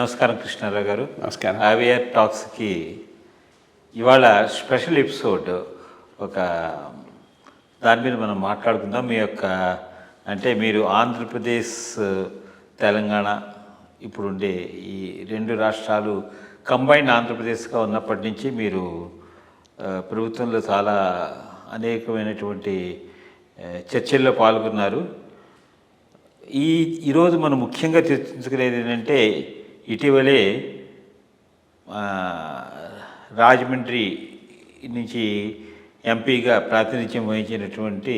నమస్కారం కృష్ణారావు గారు. నమస్కారం. అవేర్ టాక్స్కి ఇవాళ స్పెషల్ ఎపిసోడ్. ఒక దాని మీద మనం మాట్లాడుకుందాం. మీ యొక్క అంటే మీరు ఆంధ్రప్రదేశ్, తెలంగాణ ఇప్పుడుండే ఈ రెండు రాష్ట్రాలు కంబైన్డ్ ఆంధ్రప్రదేశ్గా ఉన్నప్పటి నుంచి మీరు ప్రభుత్వంలో చాలా అనేకమైనటువంటి చర్చల్లో పాల్గొన్నారు. ఈరోజు మనం ముఖ్యంగా చర్చించుకునేది ఏంటంటే, ఇటీవలే రాజమండ్రి నుంచి ఎంపీగా ప్రాతినిధ్యం వహించినటువంటి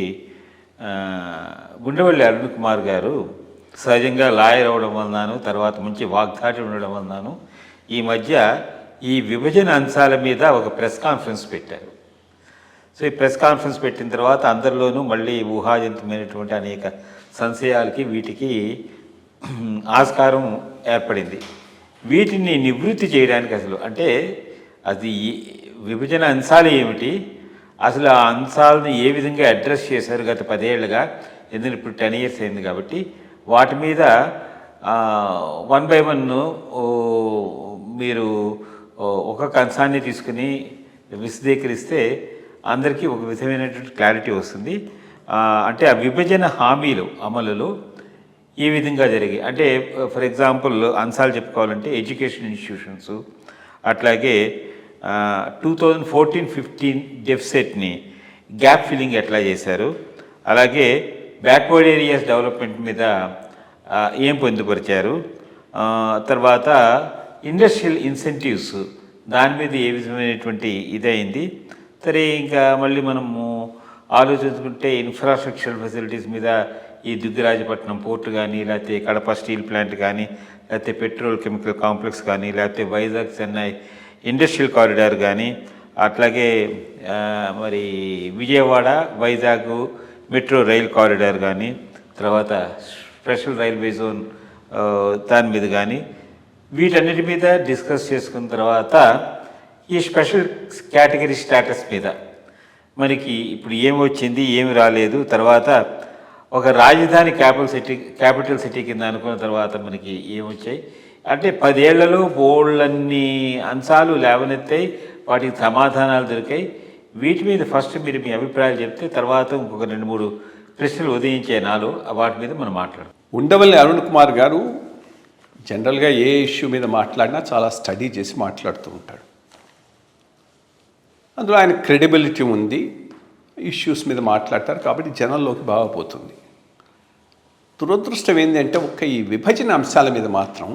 గుండెవల్లి అరుణ్ కుమార్ గారు సహజంగా లాయర్ అవ్వడం వలనను, తర్వాత మంచి వాగ్దాటి ఉండడం వలనను ఈ మధ్య ఈ విభజన అంశాల మీద ఒక ప్రెస్ కాన్ఫరెన్స్ పెట్టారు. సో ఈ ప్రెస్ కాన్ఫరెన్స్ పెట్టిన తర్వాత అందరిలోనూ మళ్ళీ ఊహాజనితమైనటువంటి అనేక సంశయాలకి వీటికి ఆస్కారం ఏర్పడింది. వీటిని నివృత్తి చేయడానికి అసలు అంటే అది విభజన అంశాలు ఏమిటి, అసలు ఆ అంశాలను ఏ విధంగా అడ్రస్ చేశారు గత 10 ఏళ్ళుగా, ఎందుకంటే ఇప్పుడు 10 years అయింది కాబట్టి వాటి మీద 1 by 1 మీరు ఒక్కొక్క అంశాన్ని తీసుకుని విశదీకరిస్తే అందరికీ ఒక విధమైనటువంటి క్లారిటీ వస్తుంది. అంటే ఆ విభజన హామీలు అమలులో ఏ విధంగా జరిగాయి అంటే, ఫర్ ఎగ్జాంపుల్ అంశాలు చెప్పుకోవాలంటే ఎడ్యుకేషన్ ఇన్స్టిట్యూషన్స్, అట్లాగే 2014-15 డెఫిసిట్ని గ్యాప్ ఫిల్లింగ్ ఎట్లా చేశారు, అలాగే బ్యాక్వర్డ్ ఏరియాస్ డెవలప్మెంట్ మీద ఏం పొందుపరిచారు, తర్వాత ఇండస్ట్రియల్ ఇన్సెంటివ్స్ దాని మీద ఏ విధమైనటువంటి ఇదైంది. సరే, ఇంకా మళ్ళీ మనము ఆలోచించుకుంటే ఇన్ఫ్రాస్ట్రక్చరల్ ఫెసిలిటీస్ మీద ఈ దుగ్గిరాజపట్నం పోర్టు కానీ, లేకపోతే కడప స్టీల్ ప్లాంట్ కానీ, లేకపోతే పెట్రోల్ కెమికల్ కాంప్లెక్స్ కానీ, లేకపోతే వైజాగ్ చెన్నై ఇండస్ట్రియల్ కారిడార్ కానీ, అట్లాగే మరి Vijayawada Vizag metro rail corridor కానీ, తర్వాత స్పెషల్ రైల్వే జోన్ దాని మీద కానీ, వీటన్నిటి మీద డిస్కస్ చేసుకున్న తర్వాత ఈ స్పెషల్ కేటగిరీ స్టేటస్ మీద మనకి ఇప్పుడు ఏమి వచ్చింది, ఏమి రాలేదు, తర్వాత ఒక రాజధాని క్యాపిటల్ సిటీ కింద అనుకున్న తర్వాత మనకి ఏమొచ్చాయి అంటే 10 ఏళ్లలో బోళ్ళన్ని అంశాలు లేవనెత్తాయి, వాటికి సమాధానాలు దొరికాయి. వీటి మీద ఫస్ట్ మీరు మీ అభిప్రాయాలు చెప్తే తర్వాత ఇంకొక 2-3 ప్రశ్నలు ఉదయించే నాలో వాటి మీద మనం మాట్లాడదాం. ఉండవల్లి అరుణ్ కుమార్ గారు జనరల్గా ఏ ఇష్యూ మీద మాట్లాడినా చాలా స్టడీ చేసి మాట్లాడుతూ ఉంటాడు. అందులో ఆయన క్రెడిబిలిటీ ఉంది, ఇష్యూస్ మీద మాట్లాడతారు కాబట్టి జనంలోకి బాగా పోతుంది. దురదృష్టం ఏంటంటే ఒక్క ఈ విభజన అంశాల మీద మాత్రం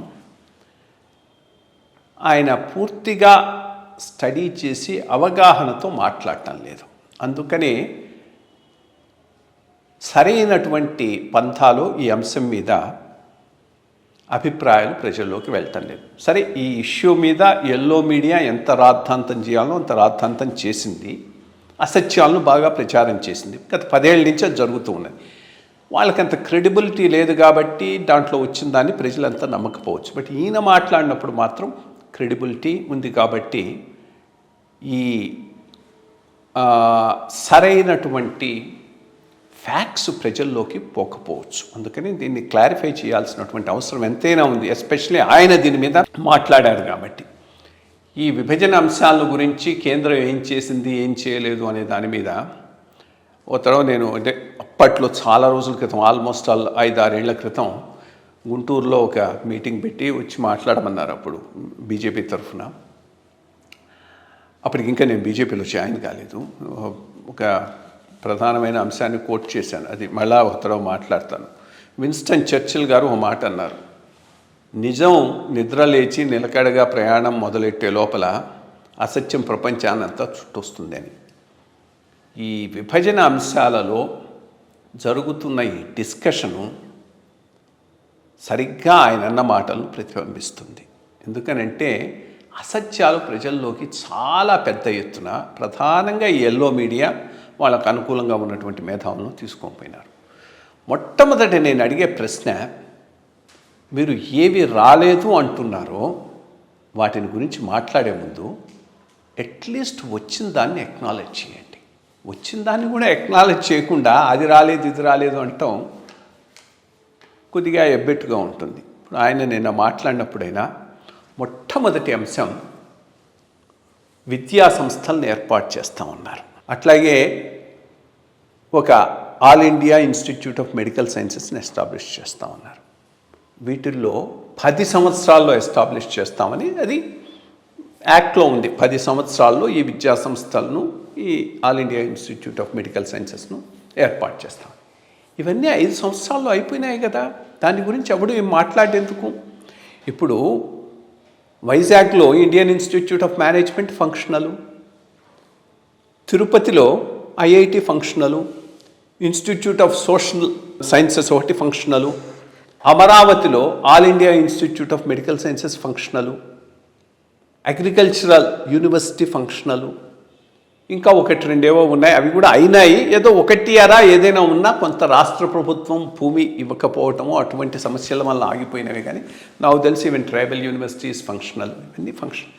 ఆయన పూర్తిగా స్టడీ చేసి అవగాహనతో మాట్లాడటం లేదు. అందుకనే సరైనటువంటి పంథాలో ఈ అంశం మీద అభిప్రాయాలు ప్రజల్లోకి వెళ్ళటం లేదు. సరే, ఈ ఇష్యూ మీద ఎల్లో మీడియా ఎంత రాద్ధాంతం చేయాలో అంత రాద్ధాంతం చేసింది, అసత్యాలను బాగా ప్రచారం చేసింది. గత 10 ఏళ్ళ నుంచి అది జరుగుతూ ఉన్నది. వాళ్ళకంత క్రెడిబిలిటీ లేదు కాబట్టి దాంట్లో వచ్చిన దాన్ని ప్రజలంతా నమ్మకపోవచ్చు. బట్ ఈయన మాట్లాడినప్పుడు మాత్రం క్రెడిబిలిటీ ఉంది కాబట్టి ఈ సరైనటువంటి ఫ్యాక్ట్స్ ప్రజల్లోకి పోకపోవచ్చు. అందుకని దీన్ని క్లారిఫై చేయాల్సినటువంటి అవసరం ఎంతైనా ఉంది. ఎస్పెషల్లీ ఆయన దీని మీద మాట్లాడారు కాబట్టి ఈ విభజన అంశాల గురించి కేంద్రం ఏం చేసింది, ఏం చేయలేదు అనే దాని మీద తర్వాత నేను అంటే అప్పట్లో చాలా రోజుల క్రితం, ఆల్మోస్ట్ 5-6 ఏళ్ల క్రితం గుంటూరులో ఒక మీటింగ్ పెట్టి వచ్చి మాట్లాడమన్నారు అప్పుడు బీజేపీ తరఫున. అప్పటికి ఇంకా నేను బీజేపీలో జాయిన్ కాలేదు. ఒక ప్రధానమైన అంశాన్ని కోట్ చేశాను, అది మళ్ళా ఒకతరో మాట్లాడతాను. విన్స్టన్ చర్చిల్ గారు ఒక మాట అన్నారు, నిజం నిద్ర లేచి నిలకడగా ప్రయాణం మొదలెట్టే లోపల అసత్యం ప్రపంచాన్నంతా చుట్టొస్తుంది అని. ఈ విభజన అంశాలలో జరుగుతున్న ఈ డిస్కషను సరిగ్గా ఆయన అన్న మాటలను ప్రతిబింబిస్తుంది. ఎందుకనంటే అసత్యాలు ప్రజల్లోకి చాలా పెద్ద ఎత్తున ప్రధానంగా ఈ ఎల్లో మీడియా వాళ్ళకు అనుకూలంగా ఉన్నటువంటి మేధావులను తీసుకొని పోయినారు. మొట్టమొదటి నేను అడిగే ప్రశ్న, మీరు ఏవి రాలేదు అంటున్నారో వాటిని గురించి మాట్లాడే ముందు అట్లీస్ట్ వచ్చిన దాన్ని ఎక్నాలెడ్జ్ చేయండి. వచ్చిన దాన్ని కూడా ఎక్నాలెడ్జ్ చేయకుండా అది రాలేదు ఇది రాలేదు అంటాం కొద్దిగా ఎబ్బెట్టుగా ఉంటుంది. ఇప్పుడు ఆయన నిన్న మాట్లాడినప్పుడైనా మొట్టమొదటి అంశం విద్యా సంస్థలను ఏర్పాటు చేస్తామన్నారు. అట్లాగే ఒక all India institute of medical సైన్సెస్ని ఎస్టాబ్లిష్ చేస్తామన్నారు. వీటిల్లో 10 సంవత్సరాల్లో ఎస్టాబ్లిష్ చేస్తామని అది యాక్ట్లో ఉంది. 10 సంవత్సరాల్లో ఈ విద్యా సంస్థలను, ఈ all India institute of medical సైన్సెస్ను ఏర్పాటు చేస్తాం. ఇవన్నీ 5 సంవత్సరాల్లో అయిపోయినాయి కదా, దాని గురించి ఎవడు ఏం మాట్లాడేందుకు? ఇప్పుడు వైజాగ్లో Indian institute of management functional, తిరుపతిలో IIT functional, institute of social sciences ఒకటి ఫంక్షనలు, అమరావతిలో all India institute of medical sciences functional, agricultural university functional, ఇంకా 1-2 ఉన్నాయి. అవి కూడా అయినాయి. ఏదో 1 ఏదైనా ఉన్నా కొంత రాష్ట్ర ప్రభుత్వం భూమి ఇవ్వకపోవటము అటువంటి సమస్యల వల్ల ఆగిపోయినవి. కానీ నాకు తెలిసి ఈవెన్ ట్రైబల్ యూనివర్సిటీస్ ఫంక్షనల్, ఇవన్నీ ఫంక్షన్.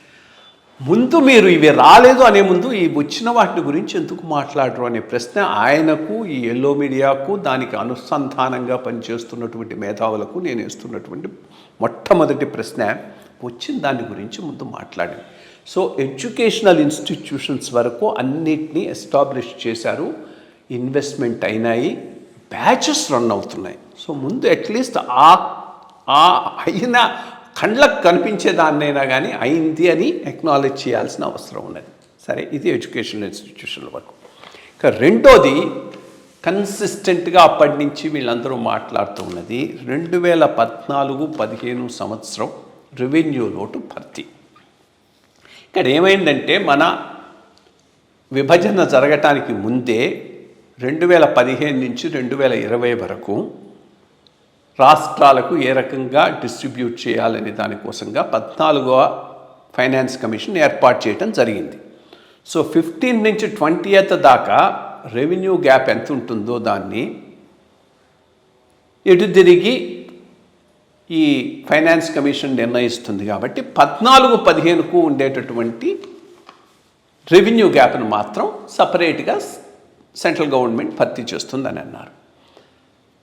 ముందు మీరు ఇవి రాలేదు అనే ముందు ఈ వచ్చిన వాటి గురించి ఎందుకు మాట్లాడరు అనే ప్రశ్న ఆయనకు, ఈ ఎల్లో మీడియాకు, దానికి అనుసంధానంగా పనిచేస్తున్నటువంటి మేధావులకు నేను ఇస్తున్నటువంటి మొట్టమొదటి ప్రశ్న. వచ్చిన దాని గురించి ముందు మాట్లాడింది. సో ఎడ్యుకేషనల్ ఇన్స్టిట్యూషన్స్ వరకు అన్నిటినీ ఎస్టాబ్లిష్ చేశారు, ఇన్వెస్ట్మెంట్ అయినాయి, బ్యాచెస్ రన్ అవుతున్నాయి. సో ముందు అట్లీస్ట్ అయిన కండ్లకు కనిపించేదాన్నైనా కానీ అయింది అని ఎక్నాలెడ్జ్ చేయాల్సిన అవసరం ఉన్నది. సరే, ఇది ఎడ్యుకేషనల్ ఇన్స్టిట్యూషన్ల వరకు. ఇక రెండోది కన్సిస్టెంట్గా అప్పటి నుంచి వీళ్ళందరూ మాట్లాడుతూ ఉన్నది 2014-15 సంవత్సరం రెవెన్యూ లోటు భర్తీ. ఇక్కడ ఏమైందంటే మన విభజన జరగటానికి ముందే 2015 నుంచి 2020 వరకు రాష్ట్రాలకు ఏ రకంగా డిస్ట్రిబ్యూట్ చేయాలనే దానికోసంగా 14వ ఫైనాన్స్ కమిషన్ ఏర్పాటు చేయడం జరిగింది. సో 15 నుంచి 20th దాకా రెవెన్యూ గ్యాప్ ఎంత ఉంటుందో దాన్ని ఎటు తిరిగి ఈ ఫైనాన్స్ కమిషన్ నిర్ణయిస్తుంది. కాబట్టి 14-15కు ఉండేటటువంటి రెవెన్యూ గ్యాప్ను మాత్రం సపరేట్గా సెంట్రల్ గవర్నమెంట్ భర్తీ చేస్తుందని అన్నారు.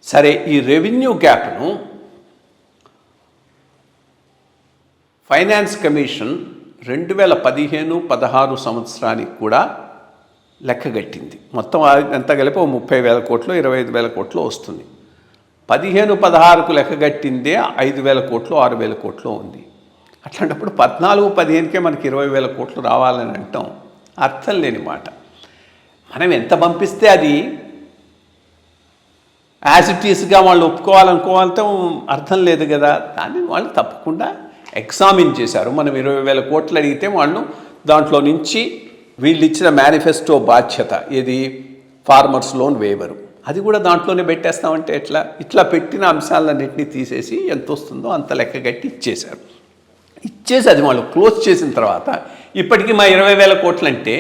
సరే, ఈ రెవెన్యూ గ్యాప్ను ఫైనాన్స్ కమిషన్ 2015-16 సంవత్సరానికి కూడా లెక్కగట్టింది. మొత్తం ఎంత కలిపి 30,000 కోట్లు 25,000 కోట్లు వస్తుంది. 15-16కు లెక్కగట్టిందే 5,000 కోట్లు 6,000 కోట్లు ఉంది. అట్లాంటప్పుడు 14-15కే మనకి 20,000 కోట్లు రావాలని అంటాం అర్థం లేని మాట. మనం ఎంత పంపిస్తే అది యాజ్ ఇట్ ఈస్గా వాళ్ళు ఒప్పుకోవాలనుకోవాలంటే అర్థం లేదు కదా. దాన్ని వాళ్ళు తప్పకుండా ఎగ్జామిన్ చేశారు. మనం 20,000 కోట్లు అడిగితే వాళ్ళు దాంట్లో నుంచి వీళ్ళు ఇచ్చిన మేనిఫెస్టో బాధ్యత ఏది, ఫార్మర్స్ లోన్ వేవరు, అది కూడా దాంట్లోనే పెట్టేస్తామంటే ఎట్లా? ఇట్లా పెట్టిన అంశాలన్నింటినీ తీసేసి ఎంత వస్తుందో అంత లెక్క కట్టి ఇచ్చేశారు. ఇచ్చేసి అది వాళ్ళు క్లోజ్ చేసిన తర్వాత ఇప్పటికీ మా 20,000 కోట్లు అంటే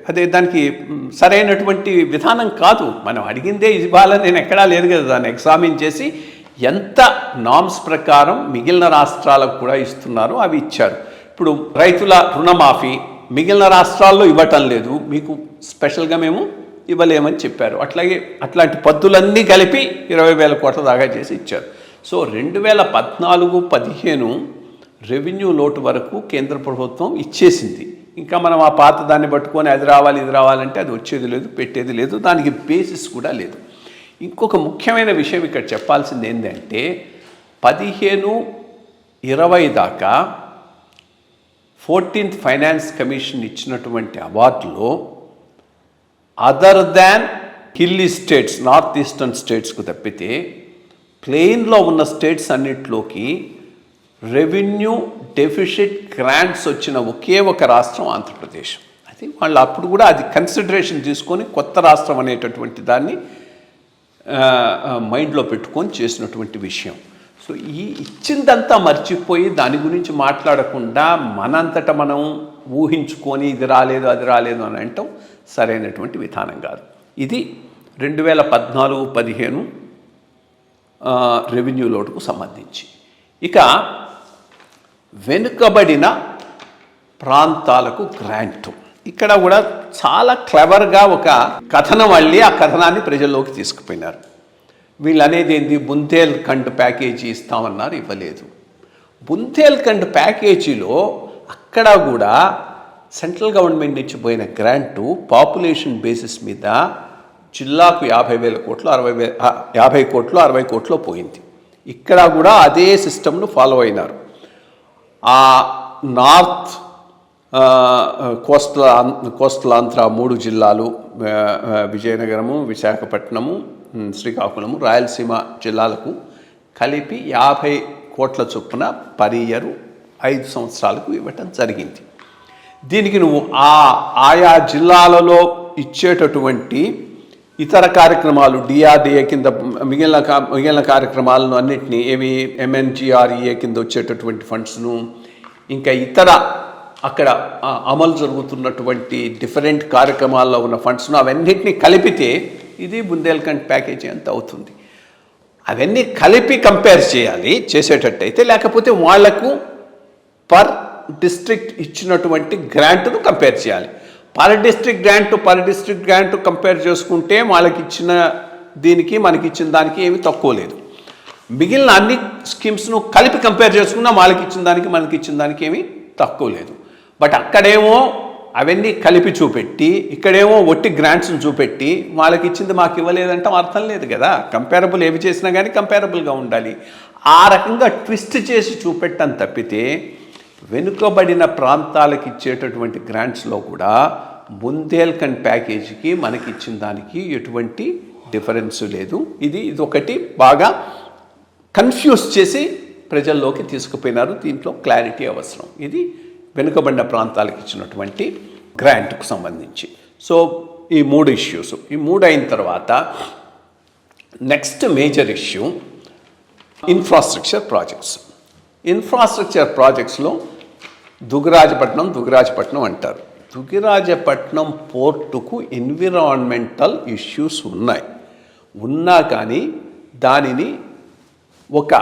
అదే దానికి సరైనటువంటి విధానం కాదు. మనం అడిగిందే ఇవ్వాలని నేను ఎక్కడా లేదు కదా. దాన్ని ఎగ్జామిన్ చేసి ఎంత నామ్స్ ప్రకారం మిగిలిన రాష్ట్రాలకు కూడా ఇస్తున్నారో అవి ఇచ్చారు. ఇప్పుడు రైతుల రుణమాఫీ మిగిలిన రాష్ట్రాల్లో ఇవ్వటం లేదు, మీకు స్పెషల్గా మేము ఇవ్వలేమని చెప్పారు. అట్లాగే అట్లాంటి పద్దులన్నీ కలిపి 20,000 కోట్ల దాకా చేసి ఇచ్చారు. సో 2014-15 రెవెన్యూ లోటు వరకు కేంద్ర ప్రభుత్వం ఇచ్చేసింది. ఇంకా మనం ఆ పాత దాన్ని పట్టుకొని అది రావాలి ఇది రావాలంటే అది వచ్చేది లేదు, పెట్టేది లేదు, దానికి బేసిస్ కూడా లేదు. ఇంకొక ముఖ్యమైన విషయం ఇక్కడ చెప్పాల్సింది ఏంటంటే 15-20 దాకా 14th ఫైనాన్స్ కమిషన్ ఇచ్చినటువంటి అవార్డులో other than hilly states, north eastern స్టేట్స్కు తప్పితే ప్లెయిన్లో ఉన్న స్టేట్స్ అన్నిట్లోకి రెవెన్యూ డెఫిసిట్ గ్రాంట్స్ వచ్చిన ఒకే ఒక రాష్ట్రం ఆంధ్రప్రదేశ్. అది వాళ్ళు అప్పుడు కూడా అది కన్సిడరేషన్ తీసుకొని కొత్త రాష్ట్రం అనేటటువంటి దాన్ని మైండ్లో పెట్టుకొని చేసినటువంటి విషయం. సో ఈ ఇచ్చిందంతా మర్చిపోయి దాని గురించి మాట్లాడకుండా మనంతట మనం ఊహించుకొని ఇది రాలేదు అది రాలేదు అని అంటాం సరైనటువంటి విధానం కాదు. ఇది 2014-15 రెవెన్యూ లోటుకు సంబంధించి. ఇక వెనుకబడిన ప్రాంతాలకు గ్రాంటు, ఇక్కడ కూడా చాలా క్లెవర్గా ఒక కథనం అల్లి ఆ కథనాన్ని ప్రజల్లోకి తీసుకుపోయినారు. వీళ్ళు అనేది ఏంది, బుందేల్ఖండ్ ప్యాకేజీ ఇస్తామన్నారు, ఇవ్వలేదు. బుందేల్ఖండ్ ప్యాకేజీలో అక్కడ కూడా సెంట్రల్ గవర్నమెంట్ నుంచి పోయిన గ్రాంటు పాపులేషన్ బేసిస్ మీద జిల్లాకు 50,000 కోట్లు 50 కోట్లు 60 కోట్లు పోయింది. ఇక్కడ కూడా అదే సిస్టమ్ను ఫాలో అయినారు. ఆ నార్త్ కోస్టల్ ఆంధ్ర 3 జిల్లాలు, విజయనగరము, విశాఖపట్నము, శ్రీకాకుళము, రాయలసీమ జిల్లాలకు కలిపి 50 కోట్ల చొప్పున పర్ ఇయర్ 5 సంవత్సరాలకు ఇవ్వటం జరిగింది. దీనికి నువ్వు ఆయా జిల్లాలలో ఇచ్చేటటువంటి ఇతర కార్యక్రమాలు డిఆర్డిఏ కింద మిగిలిన కార్యక్రమాలను అన్నింటినీ MNGREA కింద వచ్చేటటువంటి ఫండ్స్ను, ఇంకా ఇతర అక్కడ అమలు జరుగుతున్నటువంటి డిఫరెంట్ కార్యక్రమాల్లో ఉన్న ఫండ్స్ను అవన్నింటినీ కలిపితే ఇది బుందేల్ఖండ్ ప్యాకేజీ అంత అవుతుంది. అవన్నీ కలిపి కంపేర్ చేయాలి చేసేటట్టయితే, లేకపోతే వాళ్లకు పర్ డిస్ట్రిక్ట్ ఇచ్చినటువంటి గ్రాంట్ను కంపేర్ చేయాలి. పర్ డిస్ట్రిక్ట్ గ్రాంట్ కంపేర్ చేసుకుంటే వాళ్ళకి ఇచ్చిన దీనికి మనకి ఇచ్చిన దానికి ఏమి తక్కువ లేదు. మిగిలిన అన్ని స్కీమ్స్ను కలిపి కంపేర్ చేసుకున్నా వాళ్ళకి ఇచ్చిన దానికి మనకి ఇచ్చిన దానికి ఏమి తక్కువ లేదు. బట్ అక్కడేమో అవన్నీ కలిపి చూపెట్టి, ఇక్కడేమో ఒట్టి గ్రాంట్స్ని చూపెట్టి వాళ్ళకి ఇచ్చింది మాకు ఇవ్వలేదంటే అర్థం లేదు కదా. కంపేరబుల్ ఏవి చేసినా కానీ కంపేరబుల్గా ఉండాలి. ఆ రకంగా ట్విస్ట్ చేసి చూపెట్టని తప్పితే వెనుకబడిన ప్రాంతాలకు ఇచ్చేటటువంటి గ్రాంట్స్లో కూడా బుందేల్ఖండ్ ప్యాకేజీకి మనకి ఇచ్చిన దానికి ఎటువంటి డిఫరెన్స్ లేదు. ఇది ఒకటి బాగా కన్ఫ్యూజ్ చేసి ప్రజల్లోకి తీసుకుపోయినారు. దీంట్లో క్లారిటీ అవసరం. ఇది వెనుకబడిన ప్రాంతాలకు ఇచ్చినటువంటి గ్రాంట్కు సంబంధించి. సో ఈ 3 ఇష్యూస్, ఈ 3 అయిన తర్వాత నెక్స్ట్ మేజర్ ఇష్యూ ఇన్ఫ్రాస్ట్రక్చర్ ప్రాజెక్ట్స్లో దుగ్గరాజపట్నం అంటారు. దుగ్గరాజపట్నం పోర్టుకు ఎన్విరాన్మెంటల్ ఇష్యూస్ ఉన్నా కానీ దానిని ఒక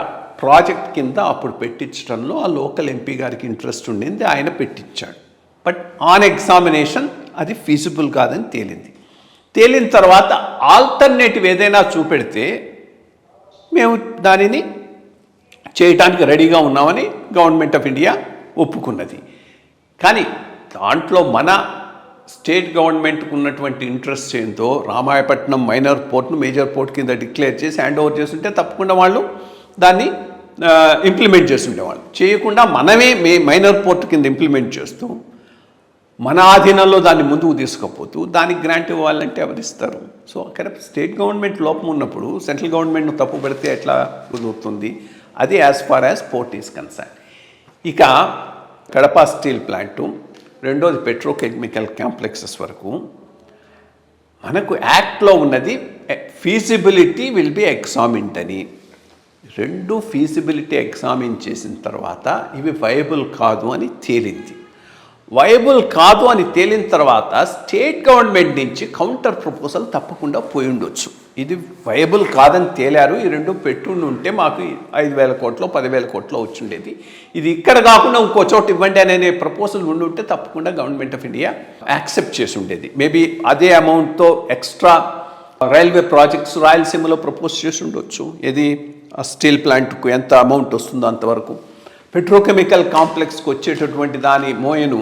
ప్రాజెక్ట్ కింద అప్పుడు పెట్టించడంలో ఆ లోకల్ ఎంపీ గారికి ఇంట్రెస్ట్ ఉండింది, ఆయన పెట్టించాడు. బట్ ఆన్ ఎగ్జామినేషన్ అది ఫీజిబుల్ కాదని తేలిన తర్వాత ఆల్టర్నేటివ్ ఏదైనా చూపెడితే మేము దానిని చేయటానికి రెడీగా ఉన్నామని గవర్నమెంట్ ఆఫ్ ఇండియా ఒప్పుకున్నది. కానీ దాంట్లో మన స్టేట్ గవర్నమెంట్కు ఉన్నటువంటి ఇంట్రెస్ట్ ఏందో, రామాయపట్నం మైనర్ పోర్ట్ను మేజర్ పోర్ట్ కింద డిక్లేర్ చేసి హ్యాండ్ ఓవర్ చేస్తుంటే తప్పకుండా వాళ్ళు దాన్ని ఇంప్లిమెంట్ చేస్తుండేవాళ్ళు. చేయకుండా మనమే మైనర్ పోర్ట్ కింద ఇంప్లిమెంట్ చేస్తూ మన ఆధీనంలో దాన్ని ముందుకు తీసుకుపోతూ దానికి గ్రాంట్ ఇవ్వాలంటే ఎవరిస్తారు? సో అక్కడ స్టేట్ గవర్నమెంట్ లోపం ఉన్నప్పుడు సెంట్రల్ గవర్నమెంట్ను తప్పు పెడితే ఎట్లా కుదురుతుంది? అది as far as port is concern. ఇక కడప స్టీల్ ప్లాంటు, రెండోది పెట్రోకెమికల్ కాంప్లెక్సెస్ వరకు మనకు యాక్ట్లో ఉన్నది ఫీజిబిలిటీ విల్ బి ఎగ్జామిన్డ్ అని. 2 ఫీజిబిలిటీ ఎగ్జామిన్ చేసిన తర్వాత ఇవి వైబుల్ కాదు అని తేలింది. వైబుల్ కాదు అని తేలిన తర్వాత స్టేట్ గవర్నమెంట్ నుంచి కౌంటర్ ప్రపోజల్ తప్పకుండా పోయి ఉండొచ్చు. ఇది వైబుల్ కాదని తేలారు, ఈ 2 పెట్టుండి ఉంటే మాకు 5,000 కోట్లో 10,000 కోట్లో వచ్చిండేది, ఇది ఇక్కడ కాకుండా ఇంకో చోట ఇవ్వండి అనే ప్రపోజల్ ఉంటే తప్పకుండా గవర్నమెంట్ ఆఫ్ ఇండియా యాక్సెప్ట్ చేసి ఉండేది. మేబీ అదే అమౌంట్తో ఎక్స్ట్రా రైల్వే ప్రాజెక్ట్స్ రాయలసీమలో ప్రపోజ్ చేసి ఉండొచ్చు. ఇది స్టీల్ ప్లాంట్కు ఎంత అమౌంట్ వస్తుందో అంతవరకు. పెట్రోకెమికల్ కాంప్లెక్స్కి వచ్చేటటువంటి దాని మోయను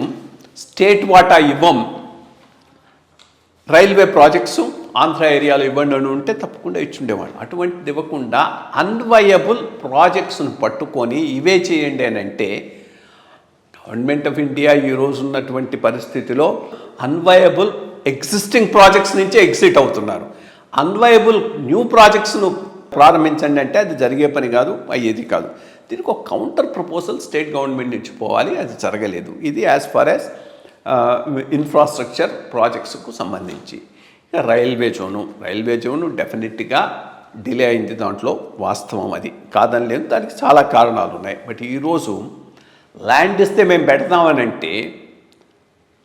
స్టేట్ వాటా ఇవ్వం, రైల్వే ప్రాజెక్ట్స్ ఆంధ్ర ఏరియాలో ఇవ్వండి అని ఉంటే తప్పకుండా ఇచ్చుండేవాళ్ళు. అటువంటిది ఇవ్వకుండా అన్వయబుల్ ప్రాజెక్ట్స్ను పట్టుకొని ఇవే చేయండి అని అంటే గవర్నమెంట్ ఆఫ్ ఇండియా ఈరోజు ఉన్నటువంటి పరిస్థితిలో అన్వయబుల్ ఎగ్జిస్టింగ్ ప్రాజెక్ట్స్ నుంచే ఎగ్జిట్ అవుతున్నారు. అన్వయబుల్ న్యూ ప్రాజెక్ట్స్ను ప్రారంభించండి అంటే అది జరిగే పని కాదు, అయ్యేది కాదు. దీనికి ఒక కౌంటర్ ప్రపోజల్ స్టేట్ గవర్నమెంట్ నుంచి పోవాలి, అది జరగలేదు. ఇది యాజ్ ఫార్ యాజ్ ఇన్ఫ్రాస్ట్రక్చర్ ప్రాజెక్ట్స్కు సంబంధించి. రైల్వే జోను డెఫినెట్గా డిలే అయింది, దాంట్లో వాస్తవం, అది కాదని లేదు, దానికి చాలా కారణాలు ఉన్నాయి. బట్ ఈరోజు ల్యాండ్ ఇస్తే మేము పెడతామని అంటే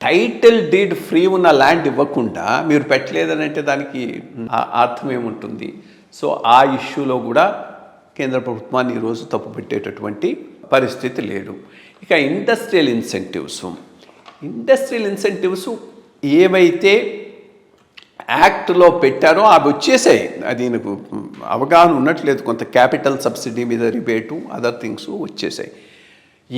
టైటిల్ డీడ్ ఫ్రీ ఉన్న ల్యాండ్ ఇవ్వకుండా మీరు పెట్టలేదని అంటే దానికి అర్థం ఏముంటుంది? సో ఆ ఇష్యూలో కూడా కేంద్ర ప్రభుత్వాన్ని ఈరోజు తప్పు పెట్టేటటువంటి పరిస్థితి లేదు. ఇక ఇండస్ట్రియల్ ఇన్సెంటివ్స్ ఏవైతే యాక్ట్లో పెట్టారో అవి వచ్చేసాయి. అది నాకు అవగాహన ఉన్నట్లేదు, కొంత క్యాపిటల్ సబ్సిడీ మీద రిబేటు అదర్ థింగ్స్ వచ్చేసాయి.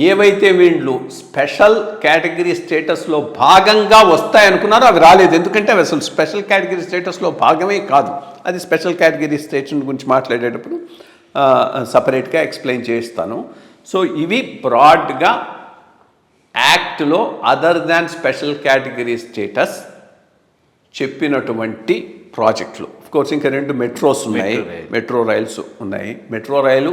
ఏవైతే వీళ్ళు స్పెషల్ కేటగిరీ స్టేటస్లో భాగంగా వస్తాయనుకున్నారో అవి రాలేదు. ఎందుకంటే అవి అసలు స్పెషల్ కేటగిరీ స్టేటస్లో భాగమే కాదు. అది స్పెషల్ కేటగిరీ స్టేటస్ గురించి మాట్లాడేటప్పుడు సపరేట్గా ఎక్స్ప్లెయిన్ చేస్తాను. సో ఇవి బ్రాడ్గా యాక్ట్లో other than special category status చెప్పినటువంటి ప్రాజెక్టులు. కోర్స్ ఇంకా 2 మెట్రోస్ ఉన్నాయి, మెట్రో రైల్స్ ఉన్నాయి. మెట్రో రైలు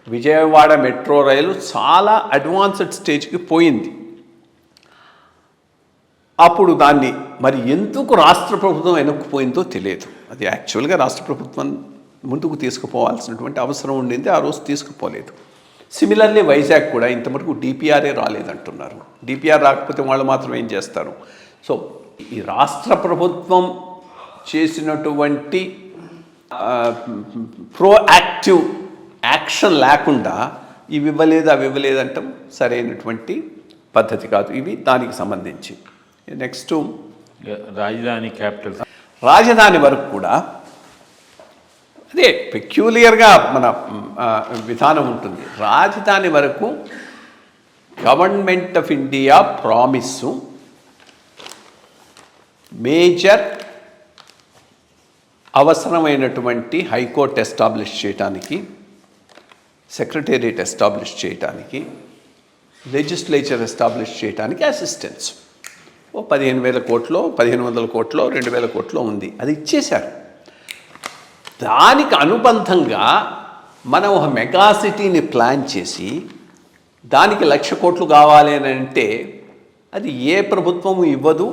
విజయవాడ మెట్రో రైలు చాలా అడ్వాన్స్డ్ స్టేజ్కి పోయింది. అప్పుడు దాన్ని మరి ఎందుకు రాష్ట్ర ప్రభుత్వం వెనక్కిపోయిందో తెలియదు. అది యాక్చువల్గా రాష్ట్ర ప్రభుత్వం ముందుకు తీసుకుపోవాల్సినటువంటి అవసరం ఉండింది, ఆ రోజు తీసుకుపోలేదు. సిమిలర్లీ వైజాగ్ కూడా ఇంతవరకు డిపిఆర్ఏ రాలేదంటున్నారు. డిపిఆర్ రాకపోతే వాళ్ళు మాత్రం ఏం చేస్తారు? సో ఈ రాష్ట్ర ప్రభుత్వం చేసినటువంటి ప్రోయాక్టివ్ యాక్షన్ లేకుండా ఇవి ఇవ్వలేదు అవి ఇవ్వలేదు అంటాం సరైనటువంటి పద్ధతి కాదు. ఇవి దానికి సంబంధించి. నెక్స్ట్ రాజధాని క్యాపిటల్, రాజధాని వరకు కూడా అదే పెక్యూలియర్గా మన విధానం ఉంటుంది. రాజధాని వరకు గవర్నమెంట్ ఆఫ్ ఇండియా ప్రామిస్సు మేజర్ అవసరమైనటువంటి హైకోర్టు ఎస్టాబ్లిష్ చేయడానికి, సెక్రటేరియట్ ఎస్టాబ్లిష్ చేయడానికి, లెజిస్లేచర్ ఎస్టాబ్లిష్ చేయడానికి అసిస్టెన్స్ 15,000 కోట్లో 1,500 కోట్లో 2,000 కోట్లో ఉంది. అది ఇచ్చేశారు. దానికి అనుబంధంగా మనం ఒక మెగా సిటీని ప్లాన్ చేసి దానికి 1,00,000 కోట్లు కావాలి అని అంటే అది ఏ ప్రభుత్వము ఇవ్వదు.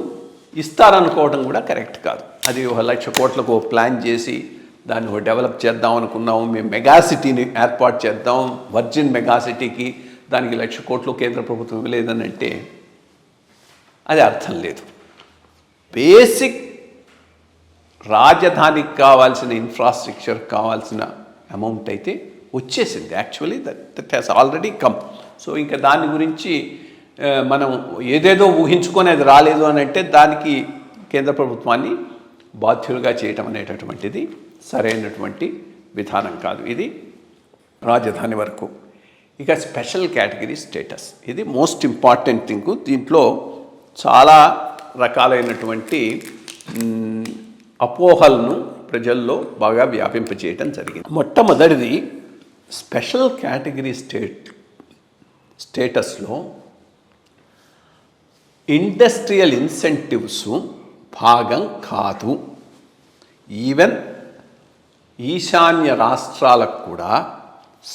ఇస్తారనుకోవడం కూడా కరెక్ట్ కాదు. అది 1,00,000 కోట్లకు ప్లాన్ చేసి దాన్ని డెవలప్ చేద్దాం అనుకున్నాము, మేము మెగా సిటీని ఏర్పాటు చేద్దాం, వర్జిన్ మెగా సిటీకి దానికి 1,00,000 కోట్లు కేంద్ర ప్రభుత్వం ఇవ్వలేదని అంటే అది అర్థం లేదు. బేసిక్ రాజధానికి కావాల్సిన ఇన్ఫ్రాస్ట్రక్చర్ కావాల్సిన అమౌంట్ అయితే వచ్చేసింది. Actually that has already come. So ఇంకా దాని గురించి మనం ఏదేదో ఊహించుకొని అది రాలేదు అని అంటే దానికి కేంద్ర ప్రభుత్వాన్ని బాధ్యులుగా చేయటం అనేటటువంటిది సరైనటువంటి విధానం కాదు. ఇది రాజధాని వరకు. ఇక స్పెషల్ కేటగిరీ స్టేటస్, ఇది మోస్ట్ ఇంపార్టెంట్ థింగ్. దీంట్లో చాలా రకాలైనటువంటి అపోహలను ప్రజల్లో బాగా వ్యాపింపచేయటం జరిగింది. మొట్టమొదటిది స్పెషల్ కేటగిరీ స్టేటస్లో ఇండస్ట్రియల్ ఇన్సెంటివ్స్ భాగం కాదు. ఈవెన్ ఈశాన్య రాష్ట్రాలకు కూడా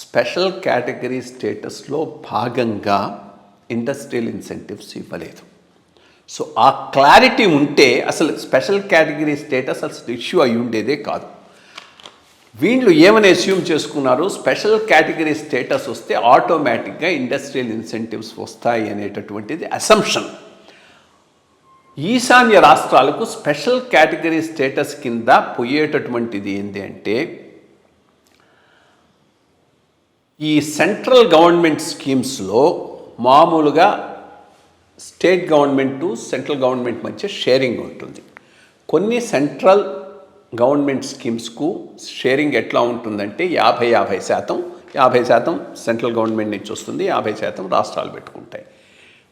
స్పెషల్ కేటగిరీ స్టేటస్లో భాగంగా ఇండస్ట్రియల్ ఇన్సెంటివ్స్ ఇవ్వలేదు. సో ఆ క్లారిటీ ఉంటే అసలు స్పెషల్ కేటగిరీ స్టేటస్ అసలు ఇష్యూ అయి ఉండేదే కాదు. వీళ్ళు ఏమని అస్యూమ్ చేసుకున్నారు, స్పెషల్ కేటగిరీ స్టేటస్ వస్తే ఆటోమేటిక్గా ఇండస్ట్రియల్ ఇన్సెంటివ్స్ వస్తాయి అనేటటువంటిది అసంప్షన్. ఈశాన్య రాష్ట్రాలకు స్పెషల్ కేటగిరీ స్టేటస్ కింద పోయేటటువంటిది ఏంటి అంటే ఈ సెంట్రల్ గవర్నమెంట్ స్కీమ్స్లో మామూలుగా స్టేట్ గవర్నమెంట్ సెంట్రల్ గవర్నమెంట్ మధ్య షేరింగ్ ఉంటుంది. కొన్ని సెంట్రల్ గవర్నమెంట్ స్కీమ్స్కు షేరింగ్ ఎట్లా ఉంటుందంటే 50-50%, 50% సెంట్రల్ గవర్నమెంట్ నుంచి వస్తుంది, 50% రాష్ట్రాలు పెట్టుకుంటాయి.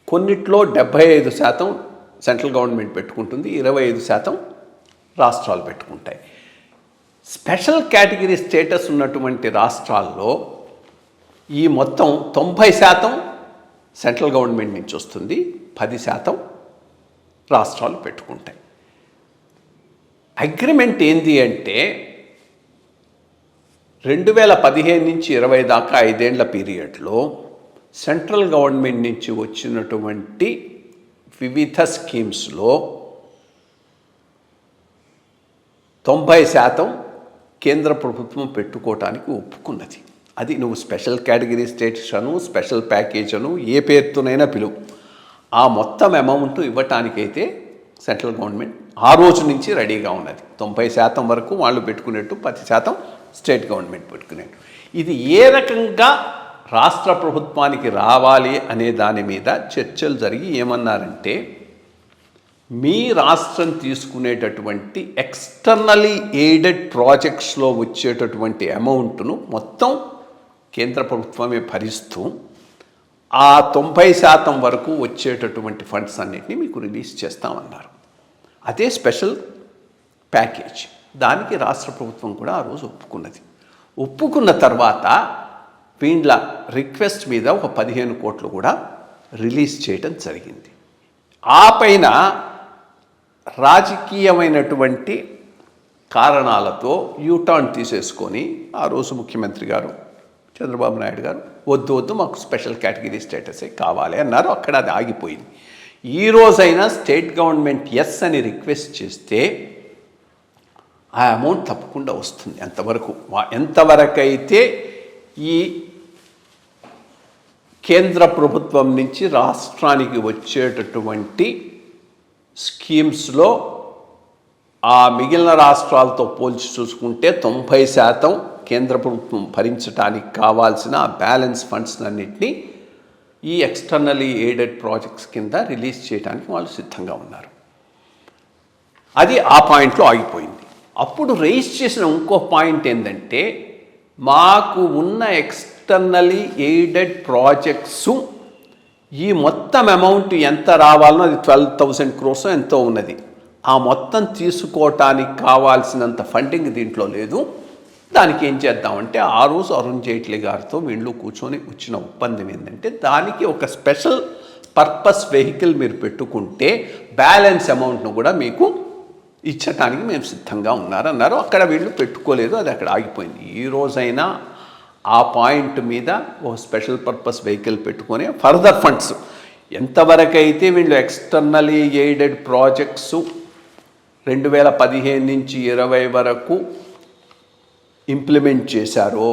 కొన్నిట్లో 75% సెంట్రల్ గవర్నమెంట్ పెట్టుకుంటుంది, 25% రాష్ట్రాలు పెట్టుకుంటాయి. స్పెషల్ కేటగిరీ స్టేటస్ ఉన్నటువంటి రాష్ట్రాల్లో ఈ మొత్తం 90% సెంట్రల్ గవర్నమెంట్ నుంచి వస్తుంది, 10% రాష్ట్రాలు పెట్టుకుంటాయి. అగ్రిమెంట్ ఏంది అంటే 2015 నుంచి 20 దాకా 5 ఏళ్ల పీరియడ్లో సెంట్రల్ గవర్నమెంట్ నుంచి వచ్చినటువంటి వివిధ స్కీమ్స్లో 90% కేంద్ర ప్రభుత్వం పెట్టుకోవటానికి ఒప్పుకున్నది. అది నువ్వు స్పెషల్ కేటగిరీ స్టేటస్ అను, స్పెషల్ ప్యాకేజ్ అను, ఏ పేరుతోనైనా పిలువు, ఆ మొత్తం అమౌంట్ ఇవ్వటానికైతే సెంట్రల్ గవర్నమెంట్ ఆ రోజు నుంచి రెడీగా ఉన్నది. 90% వరకు వాళ్ళు పెట్టుకునేట్టు, 10% స్టేట్ గవర్నమెంట్ పెట్టుకునేట్టు. ఇది ఏ రకంగా రాష్ట్ర ప్రభుత్వానికి రావాలి అనే దాని మీద చర్చలు జరిగి ఏమన్నారంటే మీ రాష్ట్రం తీసుకునేటటువంటి ఎక్స్టర్నలీ ఎయిడెడ్ ప్రాజెక్ట్స్లో వచ్చేటటువంటి అమౌంట్ను మొత్తం కేంద్ర ప్రభుత్వమే భరిస్తూ ఆ 90% వరకు వచ్చేటటువంటి ఫండ్స్ అన్నిటినీ మీకు రిలీజ్ చేస్తామన్నారు. అదే స్పెషల్ ప్యాకేజ్. దానికి రాష్ట్ర ప్రభుత్వం కూడా ఆ రోజు ఒప్పుకున్నది. ఒప్పుకున్న తర్వాత వీళ్ళ రిక్వెస్ట్ మీద ఒక 15 కోట్లు కూడా రిలీజ్ చేయడం జరిగింది. ఆ పైన రాజకీయమైనటువంటి కారణాలతో యూటర్న్ తీసేసుకొని ఆ రోజు ముఖ్యమంత్రి గారు చంద్రబాబు నాయుడు గారు వద్దు మాకు స్పెషల్ కేటగిరీ స్టేటసే కావాలి అన్నారు. అక్కడ అది ఆగిపోయింది. ఈ రోజైనా స్టేట్ గవర్నమెంట్ ఎస్ అని రిక్వెస్ట్ చేస్తే ఆ అమౌంట్ తప్పకుండా వస్తుంది. ఎంతవరకైతే ఈ కేంద్ర ప్రభుత్వం నుంచి రాష్ట్రానికి వచ్చేటటువంటి స్కీమ్స్లో ఆ మిగిలిన రాష్ట్రాలతో పోల్చి చూసుకుంటే 90% కేంద్ర ప్రభుత్వం భరించడానికి కావాల్సిన బ్యాలెన్స్ ఫండ్స్ అన్నింటినీ ఈ ఎక్స్టర్నలీ ఎయిడెడ్ ప్రాజెక్ట్స్ కింద రిలీజ్ చేయడానికి వాళ్ళు సిద్ధంగా ఉన్నారు. అది ఆ పాయింట్లో ఆగిపోయింది. అప్పుడు రైజ్ చేసిన ఇంకో పాయింట్ ఏంటంటే, మాకు ఉన్న ఎక్స్టర్నలీ ఎయిడెడ్ ప్రాజెక్ట్స్ ఈ మొత్తం అమౌంట్ ఎంత రావాలనో అది 12,000 crores ఎంతో ఉన్నది. ఆ మొత్తం తీసుకోవటానికి కావాల్సినంత ఫండింగ్ దీంట్లో లేదు. దానికి ఏం చేద్దామంటే ఆ రోజు అరుణ్ జైట్లీ గారితో వీళ్ళు కూర్చొని వచ్చిన ఒప్పందం ఏంటంటే, దానికి ఒక స్పెషల్ పర్పస్ వెహికల్ మీరు పెట్టుకుంటే బ్యాలెన్స్ అమౌంట్ను కూడా మీకు ఇచ్చటానికి మేము సిద్ధంగా ఉన్నారన్నారు. అక్కడ వీళ్ళు పెట్టుకోలేదు, అది అక్కడ ఆగిపోయింది. ఈ రోజైనా ఆ పాయింట్ మీద ఒక స్పెషల్ పర్పస్ వెహికల్ పెట్టుకొని ఫర్దర్ ఫండ్స్ ఎంతవరకైతే వీళ్ళు ఎక్స్టర్నలీ ఎయిడెడ్ ప్రాజెక్ట్స్ 2015 నుంచి 2020 వరకు ఇంప్లిమెంట్ చేశారో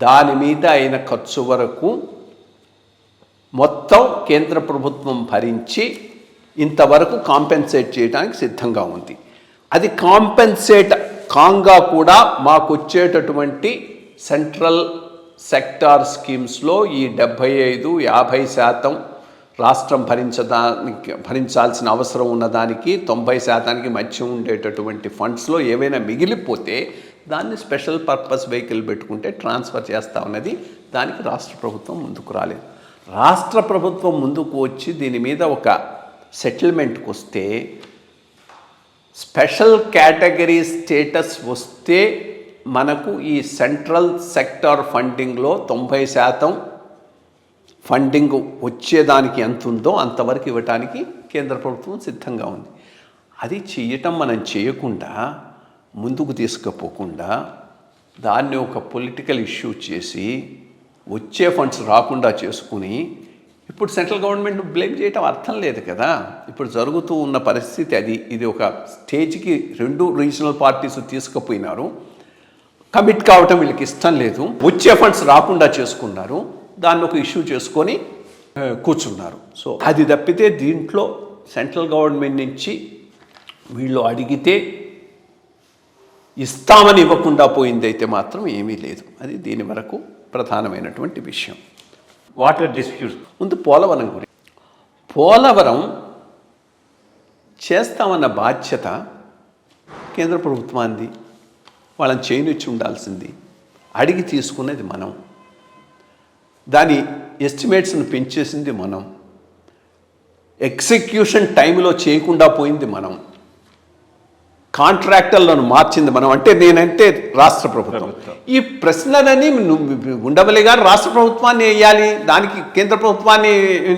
దాని మీద అయిన ఖర్చు వరకు మొత్తం కేంద్ర ప్రభుత్వం భరించి ఇంతవరకు కాంపెన్సేట్ చేయడానికి సిద్ధంగా ఉంది. అది కాంపెన్సేట్ కాంగా కూడా మాకు వచ్చేటటువంటి సెంట్రల్ సెక్టార్ స్కీమ్స్లో ఈ 75-50% రాష్ట్రం భరించాల్సిన అవసరం ఉన్నదానికి 90% మధ్య ఉండేటటువంటి ఫండ్స్లో ఏవైనా మిగిలిపోతే దాన్ని స్పెషల్ పర్పస్ వెహికల్ పెట్టుకుంటే ట్రాన్స్ఫర్ చేస్తా ఉన్నది. దానికి రాష్ట్ర ప్రభుత్వం ముందుకు రాలేదు. రాష్ట్ర ప్రభుత్వం ముందుకు వచ్చి దీని మీద ఒక సెటిల్మెంట్కి వస్తే స్పెషల్ కేటగిరీ స్టేటస్ వస్తే మనకు ఈ సెంట్రల్ సెక్టార్ ఫండింగ్లో 90% ఫండింగ్ వచ్చేదానికి ఎంత ఉందో అంతవరకు ఇవ్వటానికి కేంద్ర ప్రభుత్వం సిద్ధంగా ఉంది. అది చేయటం మనం చేయకుండా ముందుకు తీసుకుపోకుండా దాన్ని ఒక పొలిటికల్ ఇష్యూ చేసి వచ్చే ఫండ్స్ రాకుండా చేసుకుని ఇప్పుడు సెంట్రల్ గవర్నమెంట్ బ్లేమ్ చేయటం అర్థం లేదు కదా. ఇప్పుడు జరుగుతూ ఉన్న పరిస్థితి అది. ఇది ఒక స్టేజ్కి 2 రీజనల్ పార్టీస్ తీసుకుపోయినారు. కమిట్ కావటం వీళ్ళకి ఇష్టం లేదు. వచ్చే ఫండ్స్ రాకుండా చేసుకున్నారు. దాన్ని ఒక ఇష్యూ చేసుకొని కూర్చున్నారు. సో అది తప్పితే దీంట్లో సెంట్రల్ గవర్నమెంట్ నుంచి వీళ్ళు అడిగితే ఇస్తామని ఇవ్వకుండా పోయిందైతే మాత్రం ఏమీ లేదు. అది దీని వరకు ప్రధానమైనటువంటి విషయం. వాటర్ డిస్ప్యూట్స్ ముందు పోలవరం గురించి. పోలవరం చేస్తామన్న బాధ్యత కేంద్ర ప్రభుత్వాన్ని, వాళ్ళని చేయనిచ్చి ఉండాల్సింది. అడిగి తీసుకున్నది మనం, దాని ఎస్టిమేట్స్ను పెంచేసింది మనం, ఎగ్జిక్యూషన్ టైంలో చేయకుండా పోయింది మనం, కాంట్రాక్టర్లను మార్చింది మనం. అంటే నేనంటే రాష్ట్ర ప్రభుత్వం. ఈ ప్రశ్నలని ఉండవలే కానీ రాష్ట్ర ప్రభుత్వాన్ని వేయాలి, దానికి కేంద్ర ప్రభుత్వాన్ని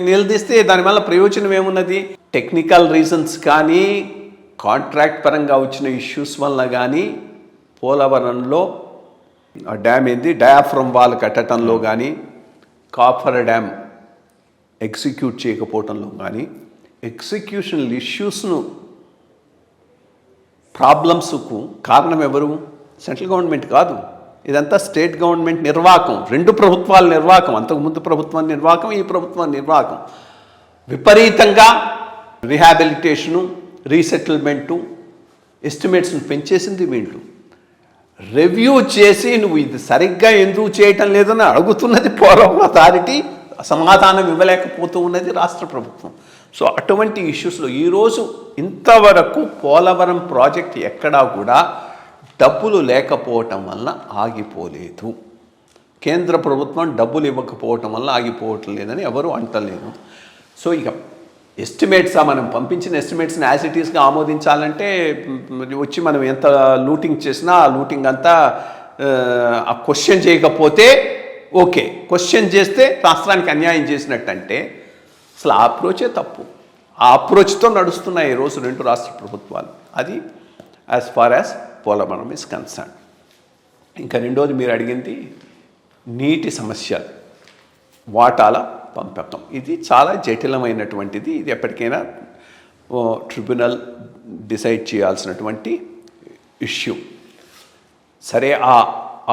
నిలదీస్తే దానివల్ల ప్రయోజనం ఏమున్నది? టెక్నికల్ రీజన్స్ కానీ కాంట్రాక్ట్ పరంగా వచ్చిన ఇష్యూస్ వల్ల కానీ పోలవరంలో డ్యామ్ డయాఫ్రమ్ వాల్ కట్టడంలో కానీ, కాఫర్ డ్యామ్ ఎగ్జిక్యూట్ చేయకపోవడంలో కానీ, ఎగ్జిక్యూషన్ ఇష్యూస్ను ప్రాబ్లమ్స్కు కారణం ఎవరు? సెంట్రల్ గవర్నమెంట్ కాదు. ఇదంతా స్టేట్ గవర్నమెంట్ నిర్వాహకం. 2 ప్రభుత్వాల నిర్వాహకం. అంతకుముందు ప్రభుత్వం నిర్వాహకం, ఈ ప్రభుత్వం నిర్వాహకం. విపరీతంగా రిహాబిలిటేషను, రీసెటిల్మెంటు ఎస్టిమేట్స్ను పెంచేసింది వీళ్ళు. రివ్యూ చేసి నువ్వు ఇది సరిగ్గా ఎందుకు చేయటం లేదని అడుగుతున్నది పోలవరం అథారిటీ, సమాధానం ఇవ్వలేకపోతూ ఉన్నది రాష్ట్ర ప్రభుత్వం. సో అటువంటి ఇష్యూస్లో ఈరోజు ఇంతవరకు పోలవరం ప్రాజెక్ట్ ఎక్కడా కూడా డబ్బులు లేకపోవటం వలన ఆగిపోలేదు. కేంద్ర ప్రభుత్వం డబ్బులు ఇవ్వకపోవటం వల్ల ఆగిపోవటం లేదని ఎవరు అంటలేదు. సో ఇక ఎస్టిమేట్సా, మనం పంపించిన ఎస్టిమేట్స్ని యాజ్ ఇట్ ఈస్గా ఆమోదించాలంటే వచ్చి మనం ఎంత లూటింగ్ చేసినా ఆ లూటింగ్ అంతా ఆ క్వశ్చన్ చేయకపోతే ఓకే, క్వశ్చన్ చేస్తే రాష్ట్రానికి అన్యాయం చేసినట్టంటే అసలు ఆ అప్రోచే తప్పు. ఆ అప్రోచ్తో నడుస్తున్నాయి ఈరోజు 2 రాష్ట్ర ప్రభుత్వాలు. అది as far as Polavaram is concern. ఇంకా రెండోది మీరు అడిగింది నీటి సమస్యలు, వాటాల పంపకం. ఇది చాలా జటిలమైనటువంటిది. ఇది ఎప్పటికైనా ట్రిబ్యునల్ డిసైడ్ చేయాల్సినటువంటి ఇష్యూ. సరే,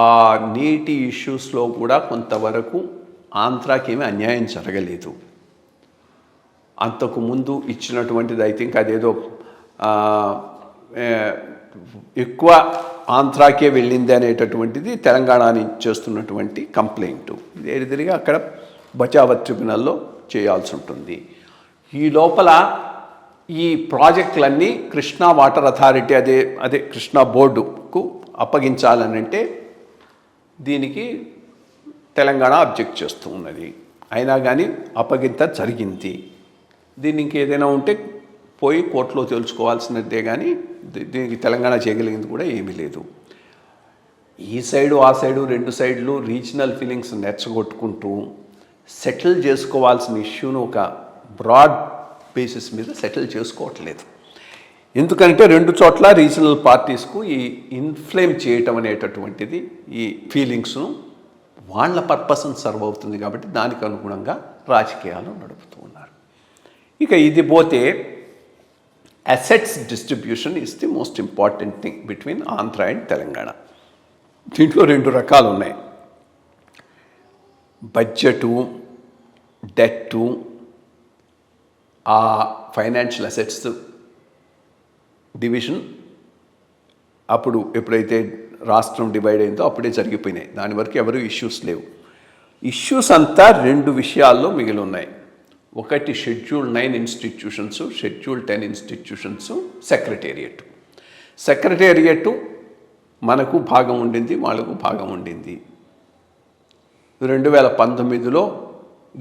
ఆ నీటి ఇష్యూస్లో కూడా కొంతవరకు ఆంధ్రాకి ఏమీ అన్యాయం జరగలేదు. అంతకుముందు ఇచ్చినటువంటిది ఐ థింక్ అదేదో ఎక్కువ ఆంధ్రాకే వెళ్ళింది అనేటటువంటిది తెలంగాణని చేస్తున్నటువంటి కంప్లైంట్. తిరిగి అక్కడ బచావత్ ట్రిబ్యునల్లో చేయాల్సి ఉంటుంది. ఈ లోపల ఈ ప్రాజెక్టులన్నీ కృష్ణా వాటర్ అథారిటీ అదే కృష్ణా బోర్డుకు అప్పగించాలని అంటే దీనికి తెలంగాణ అబ్జెక్ట్ చేస్తూ ఉన్నది. అయినా కానీ అప్పగింత జరిగింది. దీన్ని ఇంకేదైనా ఉంటే పోయి కోర్టులో తెలుసుకోవాల్సినదే, కానీ దీనికి తెలంగాణ చేయగలిగింది కూడా ఏమీ లేదు. ఈ సైడు ఆ సైడు 2 సైడ్లు రీజనల్ ఫీలింగ్స్ నెచ్చగొట్టుకుంటూ సెటిల్ చేసుకోవాల్సిన ఇష్యూను ఒక బ్రాడ్ బేసిస్ మీద సెటిల్ చేసుకోవట్లేదు. ఎందుకంటే 2 చోట్ల రీజనల్ పార్టీస్కు ఈ ఇన్ఫ్లేమ్ చేయటం అనేటటువంటిది ఈ ఫీలింగ్స్ను వాళ్ళ పర్పస్ని సర్వ్ అవుతుంది కాబట్టి దానికి అనుగుణంగా రాజకీయాలు నడుపుతూ ఉన్నారు. ఇక ఇది పోతే assets distribution is the most important thing between Andhra and Telangana. దీంట్లో 2 రకాలు ఉన్నాయి. బడ్జెటు, డెట్టు, ఆ ఫైనాన్షియల్ అసెట్స్ డివిజన్ అప్పుడు ఎప్పుడైతే రాష్ట్రం డివైడ్ అయిందో అప్పుడే జరిగిపోయినాయి. దాని వరకు ఎవరు ఇష్యూస్ లేవు. ఇష్యూస్ అంతా 2 విషయాల్లో మిగిలి ఉన్నాయి. ఒకటి schedule 9 institutions, schedule 10 institutions, secretariat మనకు భాగం ఉండింది, వాళ్ళకు భాగం ఉండింది. 2019లో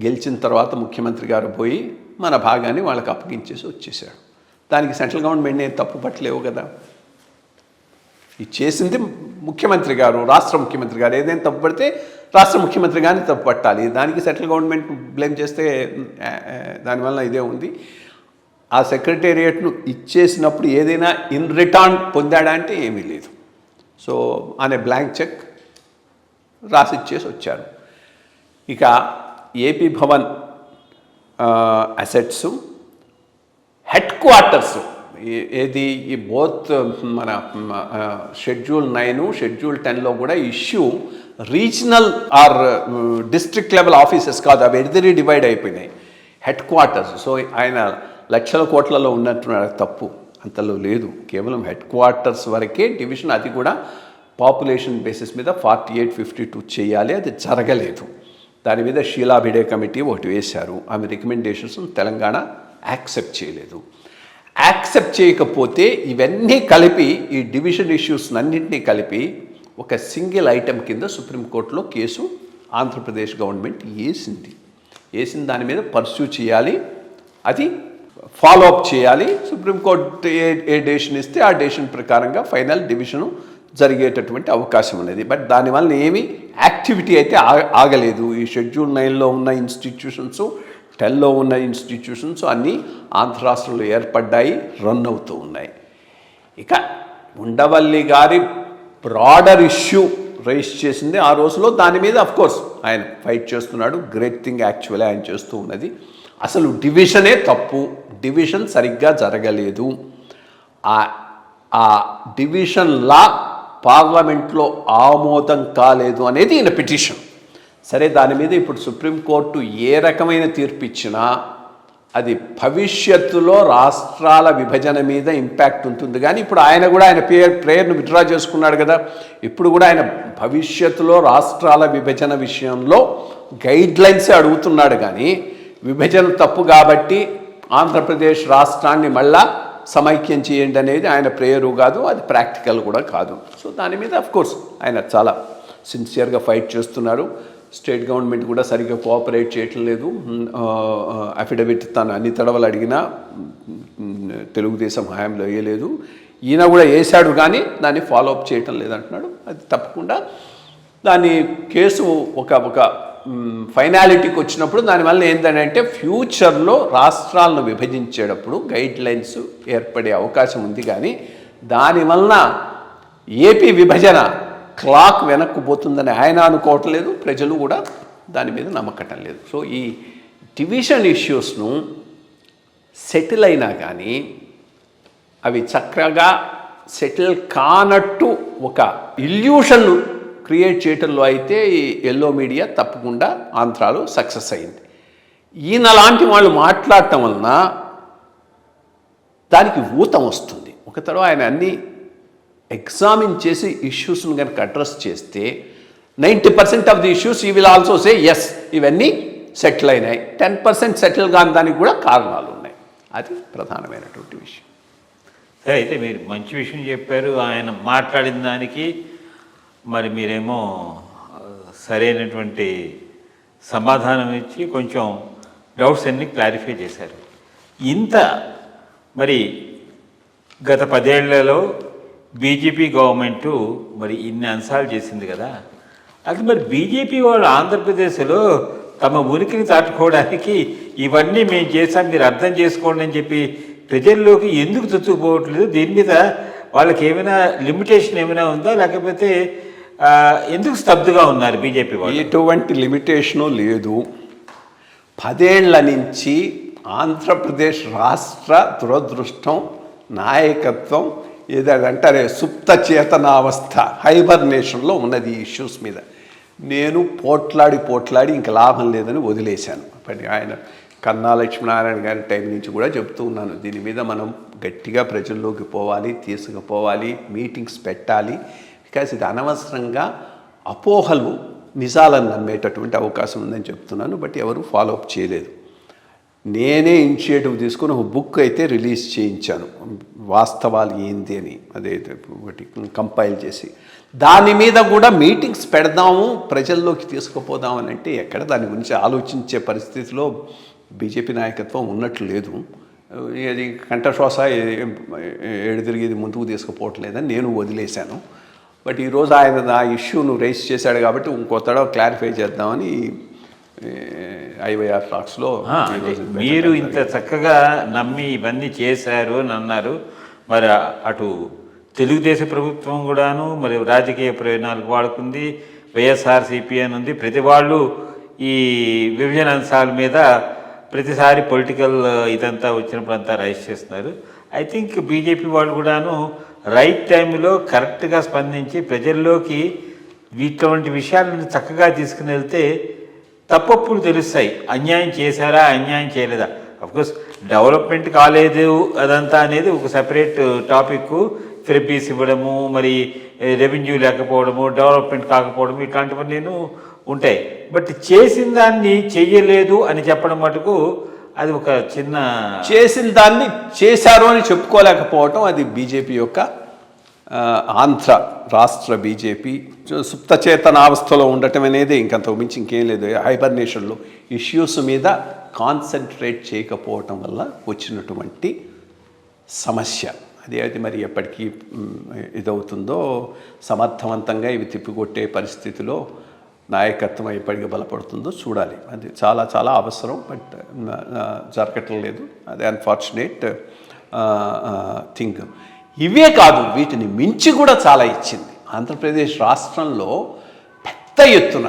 గెలిచిన తర్వాత ముఖ్యమంత్రి గారు పోయి మన భాగాన్ని వాళ్ళకి అప్పగించేసి వచ్చేసాడు. దానికి సెంట్రల్ గవర్నమెంట్ నేను తప్పు పట్టలేవు కదా. ఇది చేసింది ముఖ్యమంత్రి గారు, రాష్ట్ర ముఖ్యమంత్రి గారు. ఏదైనా తప్పు పడితే రాష్ట్ర ముఖ్యమంత్రి గారిని తప్పు పట్టాలి. దానికి సెంట్రల్ గవర్నమెంట్ బ్లేమ్ చేస్తే దానివల్ల ఇదే ఉంది. ఆ సెక్రటేరియట్ను ఇచ్చేసినప్పుడు ఏదైనా ఇన్ రిటర్న్ పొందాడా అంటే ఏమీ లేదు. సో అనే బ్లాంక్ చెక్ రాసిచ్చేసి వచ్చారు. ఇక AP Bhavan assets, headquarters, ఏది ఈ బోత్ మన షెడ్యూల్ 9, షెడ్యూల్ 10లో కూడా issue regional or district level offices కాదు, అవి ఎడిదిరి డివైడ్ అయిపోయినాయి. Headquarters. సో ఆయన లక్షల కోట్లలో ఉన్నట్టున్నాడు, తప్పు అంతలో లేదు. కేవలం హెడ్ క్వార్టర్స్ వరకే డివిజన్, అది కూడా పాపులేషన్ బేసిస్ మీద 48-52 చేయాలి. అది జరగలేదు. దాని మీద షీలా భిడే కమిటీ ఒకటి వేశారు. ఆమె రికమెండేషన్స్ తెలంగాణ యాక్సెప్ట్ చేయలేదు. యాక్సెప్ట్ చేయకపోతే ఇవన్నీ కలిపి, ఈ డివిజన్ ఇష్యూస్ అన్నింటినీ కలిపి ఒక సింగిల్ ఐటెం కింద సుప్రీంకోర్టులో కేసు ఆంధ్రప్రదేశ్ గవర్నమెంట్ వేసిన దాని మీద పర్స్యూ చేయాలి, అది ఫాలో అప్ చేయాలి. సుప్రీంకోర్టు ఏ డెసిషన్ ఇస్తే ఆ డెసిషన్ ప్రకారంగా ఫైనల్ డివిజను జరిగేటటువంటి అవకాశం అనేది. బట్ దానివల్ల ఏమీ యాక్టివిటీ అయితే ఆగలేదు. ఈ షెడ్యూల్ 9లో ఉన్న ఇన్స్టిట్యూషన్స్, 10లో ఉన్న ఇన్స్టిట్యూషన్స్ అన్నీ ఆంధ్ర రాష్ట్రంలో ఏర్పడ్డాయి, రన్ అవుతూ ఉన్నాయి. ఇక ఉండవల్లి గారి బ్రాడర్ ఇష్యూ రైజ్ చేసింది ఆ రోజులో. దాని మీద అఫ్కోర్స్ ఆయన ఫైట్ చేస్తున్నాడు. గ్రేట్ థింగ్ యాక్చువల్లీ ఆయన చేస్తూ ఉన్నది. అసలు డివిజనే తప్పు, డివిజన్ సరిగ్గా జరగలేదు. ఆ డివిజన్ లా పార్లమెంట్లో ఆమోదం కాలేదు అనేది ఈయన పిటిషన్. సరే, దాని మీద ఇప్పుడు సుప్రీంకోర్టు ఏ రకమైన తీర్పు ఇచ్చినా అది భవిష్యత్తులో రాష్ట్రాల విభజన మీద ఇంపాక్ట్ ఉంటుంది. కానీ ఇప్పుడు ఆయన కూడా ఆయన ప్రేయర్ను విత్డ్రా చేసుకున్నాడు కదా. ఇప్పుడు కూడా ఆయన భవిష్యత్తులో రాష్ట్రాల విభజన విషయంలో గైడ్ లైన్సే అడుగుతున్నాడు. కానీ విభజన తప్పు కాబట్టి ఆంధ్రప్రదేశ్ రాష్ట్రాన్ని మళ్ళా సమైక్యం చేయండి అనేది ఆయన ప్రేయరు కాదు, అది ప్రాక్టికల్ కూడా కాదు. సో దాని మీద అఫ్కోర్స్ ఆయన చాలా సిన్సియర్గా ఫైట్ చేస్తున్నారు. స్టేట్ గవర్నమెంట్ కూడా సరిగ్గా కోఆపరేట్ చేయటం లేదు. అఫిడవిట్ తను అన్ని తడవలు అడిగినా తెలుగుదేశం హయాంలో వేయలేదు. ఈయన కూడా వేశాడు కానీ దాన్ని ఫాలోఅప్ చేయటం లేదంటున్నాడు. అది తప్పకుండా దాని కేసు ఒక ఫైనాలిటీకి వచ్చినప్పుడు దానివల్ల ఏంటంటే ఫ్యూచర్లో రాష్ట్రాలను విభజించేటప్పుడు గైడ్ లైన్స్ ఏర్పడే అవకాశం ఉంది. కానీ దానివల్ల ఏపీ విభజన క్లాక్ వెనక్కు పోతుందని ఆయన అనుకోవటం లేదు, ప్రజలు కూడా దాని మీద నమ్మకటం లేదు. సో ఈ డివిజన్ ఇష్యూస్ను సెటిల్ అయినా కానీ అవి చక్కగా సెటిల్ కానట్టు ఒక ఇల్యూషన్ క్రియేట్ చేయటంలో అయితే ఈ ఎల్లో మీడియా తప్పకుండా ఆంధ్రాలో సక్సెస్ అయింది. ఈయన లాంటి వాళ్ళు మాట్లాడటం వలన దానికి ఊతం వస్తుంది. ఒక తర్వాత ఆయన అన్నీ ఎగ్జామిన్ చేసి ఇష్యూస్ను కనుక అడ్రస్ చేస్తే 90% ఆఫ్ ది ఇష్యూస్ ఈ విల్ ఆల్సో సే ఎస్ ఇవన్నీ సెటిల్ అయినాయి. 10% సెటిల్ కాని దానికి కూడా కారణాలు ఉన్నాయి. అది ప్రధానమైనటువంటి విషయం. సరే, అయితే మీరు మంచి విషయం చెప్పారు. ఆయన మాట్లాడిన దానికి మరి మీరేమో సరైనటువంటి సమాధానం ఇచ్చి కొంచెం డౌట్స్ అన్నీ క్లారిఫై చేశారు. ఇంత మరి గత 10 ఏళ్లలో బీజేపీ గవర్నమెంటు మరి ఇన్ని అంశాలు చేసింది కదా, అది మరి బీజేపీ వాళ్ళు ఆంధ్రప్రదేశ్లో తమ ఉనికిని చాటుకోవడానికి ఇవన్నీ మేము చేసాం మీరు అర్థం చేసుకోండి అని చెప్పి ప్రజల్లోకి ఎందుకు చొచ్చుకుపోవట్లేదు? దీని మీద వాళ్ళకి ఏమైనా లిమిటేషన్ ఏమైనా ఉందా, లేకపోతే ఎందుకు స్తబ్దుగా ఉన్నారు బీజేపీ వాళ్ళు? ఎటువంటి లిమిటేషను లేదు. 10 ఏళ్ల నుంచి ఆంధ్రప్రదేశ్ రాష్ట్ర దురదృష్టం నాయకత్వం ఏదంటారే సుప్త చేతనావస్థ హైబర్నేషన్లో ఉన్నది ఈ ఇష్యూస్ మీద. నేను పోట్లాడి ఇంక లాభం లేదని వదిలేశాను. ఆయన కన్నా లక్ష్మీనారాయణ గారి టైం నుంచి కూడా చెప్తూ ఉన్నాను, దీని మీద మనం గట్టిగా ప్రజల్లోకి పోవాలి, తీసుకుపోవాలి, మీటింగ్స్ పెట్టాలి. బికాస్ ఇది అనవసరంగా అపోహలు నిజాలను నమ్మేటటువంటి అవకాశం ఉందని చెప్తున్నాను. బట్ ఎవరు ఫాలోఅప్ చేయలేదు. నేనే ఇనిషియేటివ్ తీసుకుని ఒక బుక్ అయితే రిలీజ్ చేయించాను, వాస్తవాలు ఏంది అని. అదే ఒకటి కంపైల్ చేసి దాని మీద కూడా మీటింగ్స్ పెడదాము, ప్రజల్లోకి తీసుకుపోదామని అంటే ఎక్కడ దాని గురించి ఆలోచించే పరిస్థితిలో బీజేపీ నాయకత్వం ఉన్నట్లు లేదు. ఇది కంఠశ్వాస ఏడు తిరిగి ముందుకు తీసుకుపోవట్లేదని నేను వదిలేశాను. బట్ ఈరోజు ఆయన ఆ ఇష్యూను రైజ్ చేశాడు కాబట్టి ఇంకో తడవ క్లారిఫై చేద్దామని IYR టాక్స్లో మీరు ఇంత చక్కగా నమ్మి ఇవన్నీ చేశారు అని అన్నారు. మరి అటు తెలుగుదేశం ప్రభుత్వం కూడాను మరి రాజకీయ ప్రయోజనాలకు వాడుకుంది, వైఎస్ఆర్సీపీ అని ఉంది. ప్రతి వాళ్ళు ఈ విభజన అంశాల మీద ప్రతిసారి పొలిటికల్ ఇదంతా వచ్చినప్పుడు అంతా రైజ్ చేస్తున్నారు. ఐ థింక్ బీజేపీ వాళ్ళు కూడాను రైట్ టైంలో కరెక్ట్గా స్పందించి ప్రజల్లోకి ఇటువంటి విషయాలను చక్కగా తీసుకుని వెళ్తే తప్పప్పులు తెలుస్తాయి. అన్యాయం చేశారా, అన్యాయం చేయలేదా. అఫ్కోర్స్ డెవలప్మెంట్ కాలేదు అదంతా అనేది ఒక సెపరేట్ టాపిక్. థెరపీస్ ఇవ్వడము, మరి రెవెన్యూ లేకపోవడము, డెవలప్మెంట్ కాకపోవడము, ఇట్లాంటివన్నీ ఉంటాయి. బట్ చేసిన దాన్ని చెయ్యలేదు అని చెప్పడం మటుకు అది ఒక చిన్న చేసిన దాన్ని చేశారు అని చెప్పుకోలేకపోవటం అది బీజేపీ యొక్క ఆంధ్ర రాష్ట్ర బీజేపీ సుప్తచేతనావస్థలో ఉండటం అనేది ఇంకంతకు మించి ఇంకేం లేదు. హైబర్నేషన్లో ఇష్యూస్ మీద కాన్సన్ట్రేట్ చేయకపోవటం వల్ల వచ్చినటువంటి సమస్య అది. అది మరి ఎప్పటికీ ఇదవుతుందో సమర్థవంతంగా ఇవి తిప్పికొట్టే పరిస్థితిలో నాయకత్వం ఎప్పటికీ బలపడుతుందో చూడాలి. అది చాలా చాలా అవసరం. బట్ జరగటం లేదు. అది అన్ఫార్చునేట్ థింగ్. ఇవే కాదు, వీటిని మించి కూడా చాలా ఇచ్చింది. ఆంధ్రప్రదేశ్ రాష్ట్రంలో పెద్ద ఎత్తున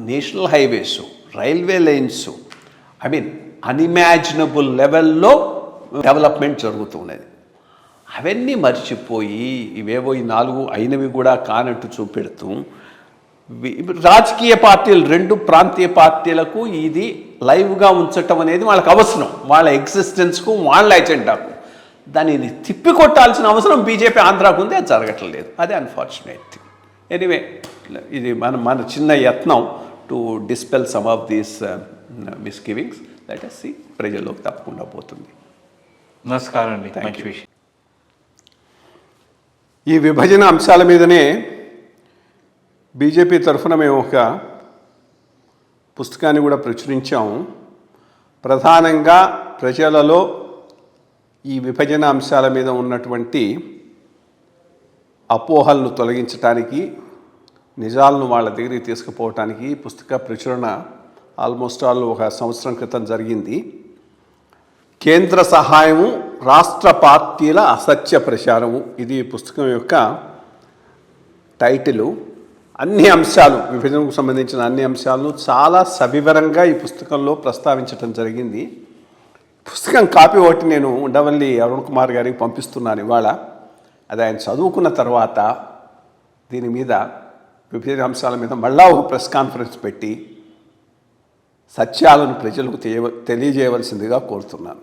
national highways, railway lines, unimaginable లెవెల్లో డెవలప్మెంట్ జరుగుతున్నది. అవన్నీ మర్చిపోయి ఇవేవో ఈ 4 అయినవి కూడా కానట్టు చూపెడుతూ రాజకీయ పార్టీలు, 2 ప్రాంతీయ పార్టీలకు ఇది లైవ్గా ఉంచటం అనేది వాళ్ళకి అవసరం, వాళ్ళ ఎగ్జిస్టెన్స్కు, వాళ్ళ ఎజెండాకు. దానిని తిప్పికొట్టాల్సిన అవసరం బీజేపీ ఆంధ్రాకు ఉంది. అది జరగట్లేదు. అదే అన్ఫార్చునేట్ థింగ్. ఎనీవే, ఇది మన చిన్న యత్నం to dispel some of these misgivings. Let us see. ప్రజల్లోకి తప్పకుండా పోతుంది. నమస్కారం అండి. మంచి విషయం. ఈ విభజన అంశాల మీదనే బీజేపీ తరఫున మేము ఒక పుస్తకాన్ని కూడా ప్రచురించాము. ప్రధానంగా ప్రజలలో ఈ విభజన అంశాల మీద ఉన్నటువంటి అపోహలను తొలగించడానికి, నిజాలను వాళ్ళ దగ్గరికి తీసుకుపోవటానికి పుస్తక ప్రచురణ ఆల్మోస్ట్ ఆల్ 1 సంవత్సరం క్రితం జరిగింది. కేంద్ర సహాయము, రాష్ట్ర పార్టీల అసత్య ప్రచారము, ఇది ఈ పుస్తకం యొక్క టైటిలు. అన్ని అంశాలు, విభజనకు సంబంధించిన అన్ని అంశాలను చాలా సవివరంగా ఈ పుస్తకంలో ప్రస్తావించడం జరిగింది. పుస్తకం కాపీ ఒకటి నేను ఉండవల్లి అరుణ్ కుమార్ గారికి పంపిస్తున్నాను ఇవాళ. అది ఆయన చదువుకున్న తర్వాత దీని మీద, విభజన అంశాల మీద మళ్ళా ఒక ప్రెస్ కాన్ఫరెన్స్ పెట్టి సత్యాలను ప్రజలకు తెలియజేయవలసిందిగా కోరుతున్నాను.